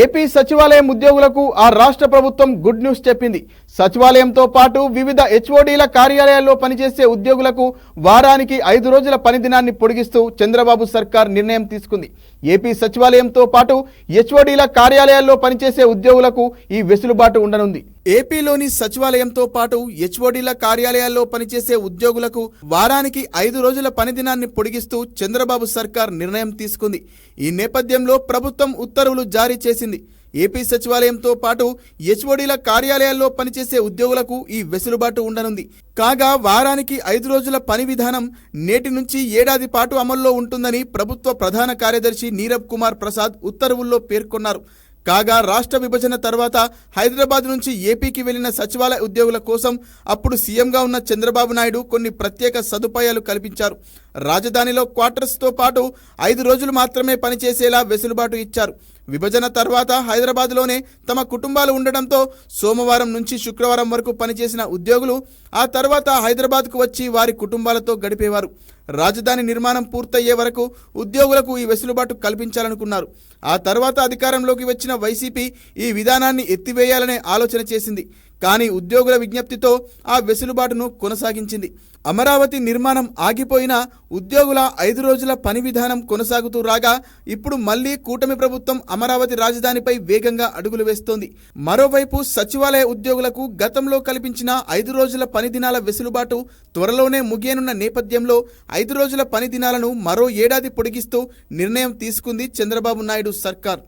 AP సచివాలయం ఉద్యోగులకు ఆ రాష్ట్ర ప్రభుత్వం గుడ్ న్యూస్ చెప్పింది. సచివాలయంతో పాటు వివిధ హెచ్ఓడీల కార్యాలయాల్లో పనిచేసే ఉద్యోగులకు వారానికి 5 రోజుల పని దినాన్ని పొడిగిస్తూ చంద్రబాబు సర్కార్ నిర్ణయం తీసుకుంది. ఏపీ సచివాలయంతో పాటు హెచ్ఓడీల కార్యాలయాల్లో పనిచేసే ఉద్యోగులకు ఈ వెసులుబాటు ఉండనుంది. ఏపీలోని సచివాలయంతో పాటు హెచ్ఓడీల కార్యాలయాల్లో పనిచేసే ఉద్యోగులకు వారానికి 5 రోజుల పని దినాన్ని పొడిగిస్తూ చంద్రబాబు సర్కార్ నిర్ణయం తీసుకుంది. ఈ నేపథ్యంలో ప్రభుత్వం ఉత్తర్వులు జారీ చేసింది. ఏపీ సచివాలయంతో పాటు హెచ్ఓడీల కార్యాలయాల్లో పనిచేసే ఉద్యోగులకు ఈ వెసులుబాటు ఉండనుంది. కాగా వారానికి 5 రోజుల పని విధానం నేటి నుంచి ఏడాది పాటు అమల్లో ఉంటుందని ప్రభుత్వ ప్రధాన కార్యదర్శి నీరబ్ కుమార్ ప్రసాద్ ఉత్తర్వుల్లో పేర్కొన్నారు. కాగా రాష్ట్ర విభజన తర్వాత హైదరాబాద్ నుంచి ఏపీకి వెళ్లిన సచివాలయ ఉద్యోగుల కోసం అప్పుడు సీఎంగా ఉన్న చంద్రబాబు నాయుడు కొన్ని ప్రత్యేక సదుపాయాలు కల్పించారు. రాజధానిలో క్వార్టర్స్తో పాటు 5 రోజులు మాత్రమే పనిచేసేలా వెసులుబాటు ఇచ్చారు. విభజన తర్వాత హైదరాబాద్లోనే తమ కుటుంబాలు ఉండడంతో సోమవారం నుంచి శుక్రవారం వరకు పనిచేసిన ఉద్యోగులు ఆ తర్వాత హైదరాబాద్కు వచ్చి వారి కుటుంబాలతో గడిపేవారు. రాజధాని నిర్మాణం పూర్తయ్యే వరకు ఉద్యోగులకు ఈ వెసులుబాటు కల్పించాలనుకున్నారు. ఆ తర్వాత అధికారంలోకి వచ్చిన వైసీపీ ఈ విధానాన్ని ఎత్తివేయాలనే ఆలోచన చేసింది. కానీ ఉద్యోగుల విజ్ఞప్తితో ఆ వెసులుబాటును కొనసాగించింది. అమరావతి నిర్మాణం ఆగిపోయినా ఉద్యోగుల 5 రోజుల పని విధానం కొనసాగుతూ రాగా ఇప్పుడు మళ్లీ కూటమి ప్రభుత్వం అమరావతి రాజధానిపై వేగంగా అడుగులు వేస్తోంది. మరోవైపు సచివాలయ ఉద్యోగులకు గతంలో కల్పించిన 5 రోజుల పని దినాల వెసులుబాటు త్వరలోనే ముగియనున్న నేపథ్యంలో 5 రోజుల పని దినాలను మరో ఏడాది పొడిగిస్తూ నిర్ణయం తీసుకుంది చంద్రబాబు నాయుడు సర్కార్.